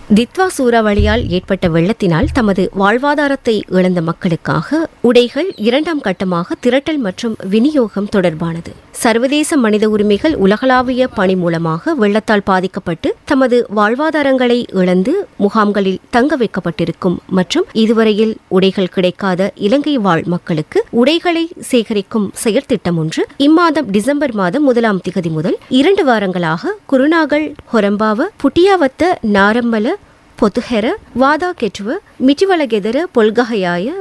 Ditwah சூறாவளியால் ஏற்பட்ட வெள்ளத்தினால் தமது வாழ்வாதாரத்தை இழந்த மக்களுக்காக உடைகள் 2ஆம் கட்டமாக திரட்டல் மற்றும் விநியோகம் தொடர்பானது. சர்வதேச மனித உரிமைகள் உலகளாவிய பணி மூலமாக வெள்ளத்தால் பாதிக்கப்பட்டு தமது வாழ்வாதாரங்களை இழந்து முகாம்களில் தங்க வைக்கப்பட்டிருக்கும் மற்றும் இதுவரையில் உடைகள் கிடைக்காத இலங்கை வாழ் மக்களுக்கு உடைகளை சேகரிக்கும் செயற்திட்டம் ஒன்று இம்மாதம் டிசம்பர் மாதம் 1ஆம் திகதி முதல் 2 வாரங்களாக குருநாகல், ஹொரம்பாவ, புட்டியாவத்த, நாரம்மல, பொத்துஹெர, வாதா கெட்டுவ, மிட்டிவளகெதர, பொல்கஹயாய,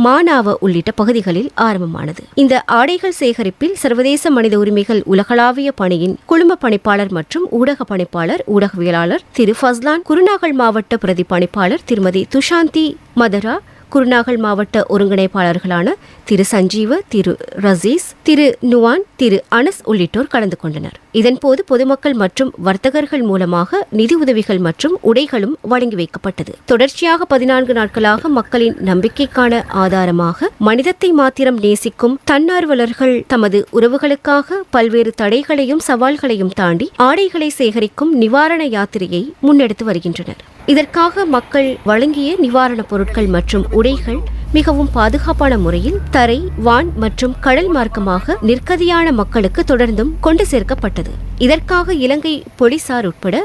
மானாவ உள்ளிட்ட பகுதிகளில் ஆரம்பமானது. இந்த ஆடைகள் சேகரிப்பில் சர்வதேச மனித உரிமைகள் உலகளாவிய பணியின் குழும பணிப்பாளர் மற்றும் ஊடக பணிப்பாளர், ஊடகவியலாளர் திரு ஃபஸ்லான், குருநாகல் மாவட்ட பிரதி பணிப்பாளர் திருமதி துஷாந்தி மதரா, குருநாகல் மாவட்ட ஒருங்கிணைப்பாளர்களான திரு சஞ்சீவ, திரு ரசீஸ், திரு நுவான், திரு அனஸ் உள்ளிட்டோர் கலந்து கொண்டனர். இதன்போது பொதுமக்கள் மற்றும் வர்த்தகர்கள் மூலமாக நிதி உதவிகள் மற்றும் உடைகளும் வழங்கி வைக்கப்பட்டது. தொடர்ச்சியாக 14 நாட்களாக மக்களின் நம்பிக்கைக்கான ஆதாரமாக மனிதத்தை மாத்திரம் நேசிக்கும் தன்னார்வலர்கள் தமது உறவுகளுக்காக பல்வேறு தடைகளையும் சவால்களையும் தாண்டி ஆடைகளை சேகரிக்கும் நிவாரண யாத்திரையை முன்னெடுத்து வருகின்றனர். இதற்காக மக்கள் வழங்கிய நிவாரணப் பொருட்கள் மற்றும் உடைகள் மிகவும் பாதுகாப்பான முறையில் தரை, வான் மற்றும் கடல் மார்க்கமாக நிர்கதியான மக்களுக்கு தொடர்ந்தும் கொண்டு சேர்க்கப்பட்டது. இதற்காக இலங்கை போலீசார் உட்பட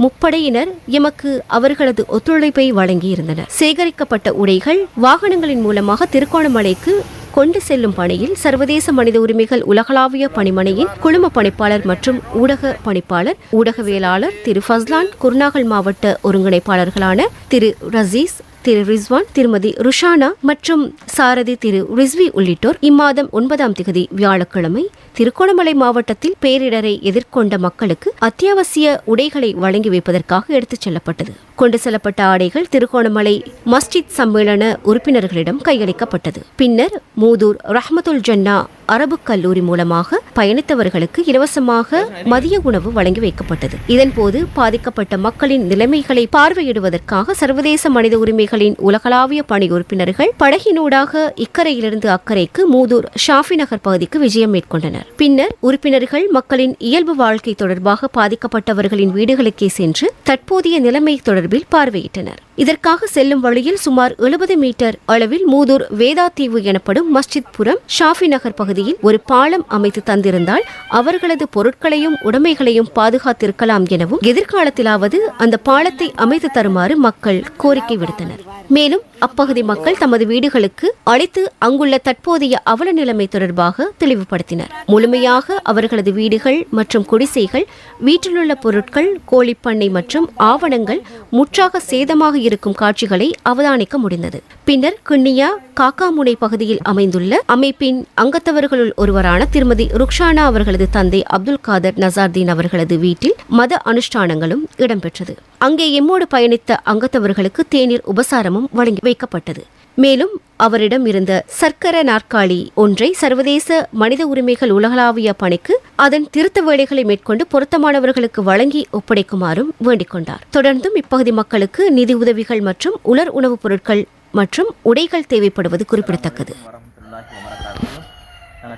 முப்படையினர் எமக்கு அவர்களது ஒத்துழைப்பை வழங்கியிருந்தனர். சேகரிக்கப்பட்ட உடைகள் வாகனங்களின் மூலமாக திருகோணமலைக்கு கொண்டு செல்லும் பணியில் சர்வதேச மனித உரிமைகள் உலகளாவிய பணிமனையின் குழும பணிப்பாளர் மற்றும் ஊடக பணிப்பாளர், ஊடகவியலாளர் திரு ஃபஸ்லான், குருநாகல் மாவட்ட ஒருங்கிணைப்பாளர்களான திரு ரசீஸ், திரு ரிஸ்வான், திருமதி ருஷானா மற்றும் சாரதி திரு ரிஸ்வி உள்ளிட்டோர் இம்மாதம் 9ஆம் திகதி வியாழக்கிழமை திருகோணமலை மாவட்டத்தில் பேரிடரை எதிர்கொண்ட மக்களுக்கு அத்தியாவசிய உடைகளை வழங்கி வைப்பதற்காக எடுத்துச் செல்லப்பட்டது. கொண்டு செல்லப்பட்ட ஆடைகள் திருகோணமலை மஸ்ஜித் சம்மேளன உறுப்பினர்களிடம் கையளிக்கப்பட்டது. பின்னர் மூதூர் ரஹ்மத்துல் ஜன்னா அரபு கல்லூரி மூலமாக பயணித்தவர்களுக்கு இலவசமாக மதிய உணவு வழங்கி வைக்கப்பட்டது. இதன்போது பாதிக்கப்பட்ட மக்களின் நிலைமைகளை பார்வையிடுவதற்காக சர்வதேச மனித உரிமைகளின் உலகளாவிய பணி உறுப்பினர்கள் படகினூடாக இக்கரையிலிருந்து அக்கறைக்கு மூதூர் ஷாஃபி நகர் பகுதிக்கு விஜயம் மேற்கொண்டனர். பின்னர் உறுப்பினர்கள் மக்களின் இயல்பு வாழ்க்கை தொடர்பாக பாதிக்கப்பட்டவர்களின் வீடுகளுக்கே சென்று தற்போதைய நிலைமை தொடர்பில் பார்வையிட்டனர். இதற்காக செல்லும் வழியில் சுமார் 70 மீட்டர் அளவில் மூதூர் வேதாத்தீவு எனப்படும் மஸ்ஜித் புரம் ஷாஃபி நகர் பகுதியில் ஒரு பாலம் அமைத்து தந்திருந்தால் அவர்களது பொருட்களையும் உடைமைகளையும் பாதுகாத்திருக்கலாம் எனவும் எதிர்காலத்திலாவது அந்த பாலத்தை அமைத்து தருமாறு மக்கள் கோரிக்கை விடுத்தனர். மேலும் அப்பகுதி மக்கள் தமது வீடுகளுக்கு அழைத்து அங்குள்ள தற்போதைய அவல நிலைமை தொடர்பாக தெளிவுபடுத்தினர். முழுமையாக அவர்களது வீடுகள் மற்றும் குடிசைகள், வீட்டிலுள்ள பொருட்கள், கோழிப்பண்ணை மற்றும் ஆவணங்கள் முற்றாக சேதமாக இருக்கும் காட்சிகளை அவதானிக்க முடிந்தது. பின்னர் கிண்ணியா காக்காமுனை பகுதியில் அமைந்துள்ள அமைப்பின் அங்கத்தவர்களுள் ஒருவரான திருமதி ருக்ஷானா அவர்களது தந்தை அப்துல் காதர் நசார்தீன் அவர்களது வீட்டில் மத அனுஷ்டானங்களும் இடம்பெற்றது. அங்கே எம்மோடு பயணித்த அங்கத்தவர்களுக்கு தேநீர் உபசாரமும் வழங்கி வைக்கப்பட்டது. மேலும் அவரிடம் இருந்த சர்க்கர நாற்காலி ஒன்றை சர்வதேச மனித உரிமைகள் உலகளாவிய பணிக்கு அதன் திருத்த வேலைகளை மேற்கொண்டு பொருத்தமானவர்களுக்கு வழங்கி ஒப்படைக்குமாறும் வேண்டிக் கொண்டார். தொடர்ந்தும் இப்பகுதி மக்களுக்கு நிதி உதவிகள் மற்றும் உலர் உணவுப் பொருட்கள் மற்றும் உடைகள் தேவைப்படுவது குறிப்பிடத்தக்கது.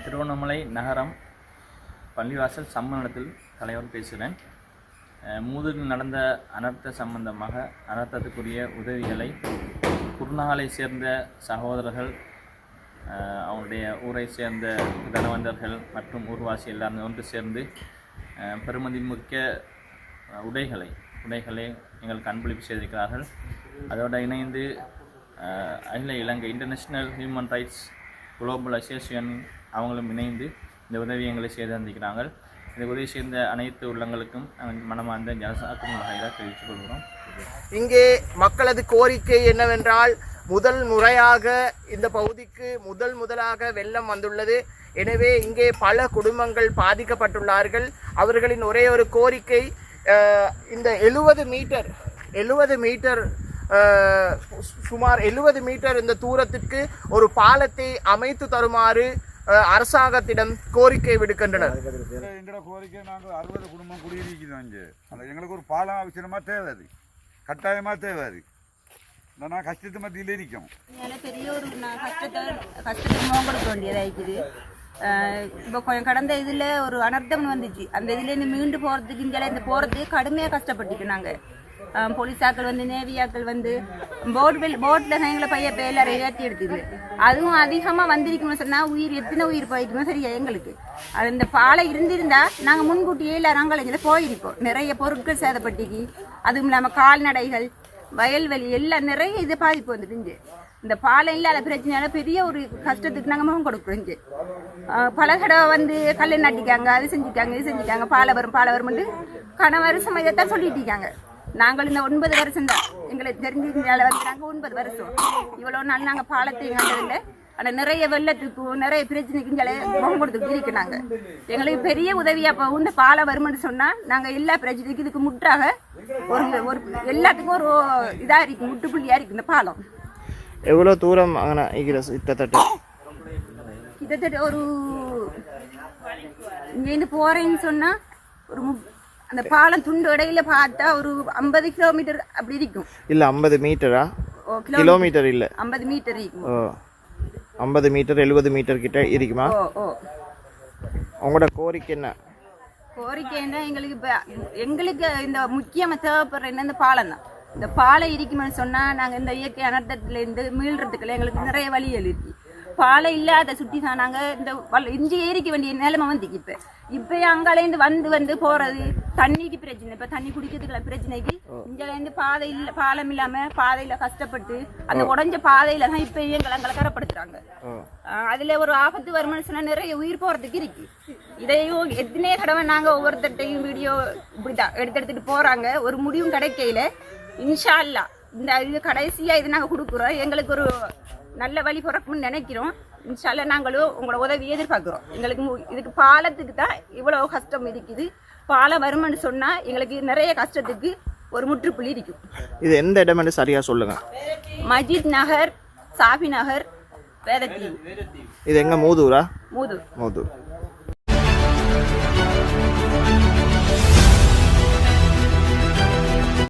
திருவண்ணாமலை நகரம் பள்ளிவாசல் சம்மேளனத்தில் தலைவர் பேசுகிறேன். மூதூரில் நடந்த அனர்த்த சம்பந்தமாக அனர்த்தத்துக்குரிய உதவிகளை குருநாகலை சேர்ந்த சகோதரர்கள், அவங்களுடைய ஊரை சேர்ந்த தனவந்தர்கள் மற்றும் ஊர்வாசி எல்லாரும் ஒன்று சேர்ந்து பெருமதிமிக்க உடைகளை எங்களுக்கு அன்பளிப்பு செய்திருக்கிறார்கள். அதோடு இணைந்து அகில இலங்கை international human rights global association அவங்களும் இணைந்து இந்த உதவி எங்களை செய்து தந்திருக்கிறார்கள். இந்த உதவி சேர்ந்த அனைத்து உள்ளங்களுக்கும் மனமார்ந்த ஜனசாக்கும் வகையில் தெரிவித்துக் கொள்கிறோம். இங்கே மக்களது கோரிக்கை என்னவென்றால், முதல் முறையாக இந்த பகுதிக்கு முதலாக வெள்ளம் வந்துள்ளது. எனவே இங்கே பல குடும்பங்கள் பாதிக்கப்பட்டுள்ளார்கள். அவர்களின் ஒரே ஒரு கோரிக்கை, இந்த 70 மீட்டர் சுமார் 70 மீட்டர் இந்த தூரத்திற்கு ஒரு பாலத்தை அமைத்து தருமாறு அரசாங்கத்திடம் கோரிக்கை விடுக்கின்றனர். எங்களோட கோரிக்கை, நாங்கள் 60 குடும்பம் குடியிருக்கிறோம் இங்கே. எங்களுக்கு ஒரு பாலம் அவசியமாக தேவை, அது கட்டாயமாக தேவை. அது நான் கஷ்டத்து மத்தியில் இருக்கோம். பெரிய ஒரு கஷ்டத்துக்கு முகம் கொடுக்க வேண்டியதாக இருக்குது. இப்போ கொஞ்சம் கடந்த இதில் ஒரு அனர்த்தம் வந்துச்சு. அந்த இதுலேருந்து மீண்டு போகிறதுக்கு இங்கே இந்த போகிறதுக்கு கடுமையாக கஷ்டப்பட்டுக்கு நாங்கள். போலீஸாக்கள் வந்து நேவியாக்கள் வந்து போட்டில் எங்களை பையன் எல்லாரும் ஏற்றி எடுத்துது. அதுவும் அதிகமாக வந்திருக்கணும்னு சொன்னால் எத்தனை உயிர் போயிருக்கணும் சரியா எங்களுக்கு. அது இந்த பாலை இருந்திருந்தா நாங்கள் முன்கூட்டியே எல்லாரும் அங்கே போயிருக்கோம். நிறைய பொருட்கள் சேதப்பட்டிக்கு, அதுவும் இல்லாமல் கால்நடைகள், வயல்வெளி எல்லாம் நிறைய இது பாதிப்பு வந்துட்டு. இந்த பாலம் இல்லாத பிரச்சனையால பெரிய ஒரு கஷ்டத்துக்கு நாங்கள் முகம் கொடுக்குறோம். இங்கே பல தடவை வந்து கல் நட்டிக்காங்க, அது செஞ்சுட்டாங்க, இது செஞ்சுட்டாங்க, பாலை வரும்னு கணவர் சமயத்தான் சொல்லிட்டு இருக்காங்க. நாங்கள் இந்த 9 வருஷம் தான் எங்களுக்கு தெரிஞ்சிருந்தால வந்து நாங்கள் 9 வருஷம் இவ்வளோ நாள் நாங்கள் பாலத்தை கண்டதில்லை. ஆனால் நிறைய வெள்ளத்துக்கும் நிறைய பிரச்சனைக்கும் முகம் கொடுத்துட்டு இருக்கிறாங்க. எங்களுக்கு பெரிய உதவியாக இந்த பாலம் வரும்னு சொன்னால் நாங்கள் எல்லா பிரச்சனைக்கும் இதுக்கு முற்றாக ஒரு எல்லாத்துக்கும் ஒரு இதாக இருக்கும், முட்டுப்புள்ளியாக இருக்குது இந்த பாலம். எவ்வளோ தூரம் அங்கே கிட்டத்தட்ட ஒரு இங்கேருந்து போகிறேன்னு சொன்னால் ஒரு அந்த பாலம் துண்டு இடையில பார்த்தா ஒரு 50 கிலோமீட்டர் அப்படி இருக்கும். இல்லை 50 மீட்டரா? கிலோமீட்டர் இல்லை, 50 மீட்டர் இருக்கும். 50 மீட்டர் 70 மீட்டர் கிட்ட இருக்குமா? உங்களோட கோரிக்கை என்ன? கோரிக்கைன்னா எங்களுக்கு இந்த முக்கியமாக தேவைப்படுற என்ன இந்த பாலம் தான். இந்த பாலம் இருக்குமென்னு சொன்னால் நாங்கள் இந்த இயற்கை அனர்த்தத்துலேருந்து மீள்றதுக்குள்ள எங்களுக்கு நிறைய வழிகள் இருக்கு. பாலை இல்லாத சுற்றி தான் நாங்கள் இந்த இஞ்சி ஏறிக்க வேண்டிய நிலைமை வந்து இப்போ அங்காலேருந்து வந்து போகிறது தண்ணிக்கு பிரச்சனை. இப்போ தண்ணி குடிக்கிறதுக்குள்ள பிரச்சனைக்கு இங்கேருந்து பாதை இல்லை, பாலம் இல்லாமல் பாதையில் கஷ்டப்பட்டு அந்த உடஞ்ச பாதையில் தான் இப்போ எங்களை கரப்படுத்துறாங்க. அதில் ஒரு ஆபத்து வருமானு சொன்னால் நிறைய உயிர் போகிறதுக்கு இருக்கு. இதையும் எத்தனை தடவை நாங்கள் ஒவ்வொருத்தட்டையும் வீடியோ இப்படி தான் எடுத்துட்டு போகிறாங்க. ஒரு முடிவும் கிடைக்கையில் இன்ஷா அல்லாஹ் இந்த இது கடைசியாக இது நாங்கள் கொடுக்குறோம். எங்களுக்கு ஒரு நல்ல வழி பிறக்கும்னு நினைக்கிறோம். இன்ஷா அல்லாஹ் நாங்களும் உங்களோட உதவி எதிர்பார்க்குறோம். எங்களுக்கு இதுக்கு பாலத்துக்கு தான் இவ்வளோ கஷ்டம் இருக்குது. பாலம் வரும்னு சொன்னால் எங்களுக்கு நிறைய கஷ்டத்துக்கு ஒரு முற்றுப்புள்ளி இருக்கும். இது எந்த இடம்னு சரியாக சொல்லுங்கள். மஜித் நகர், சாஃபி நகர், வேதத்தீவு. இது எங்கே? மூதூரா? மூதூர். மூதூர்.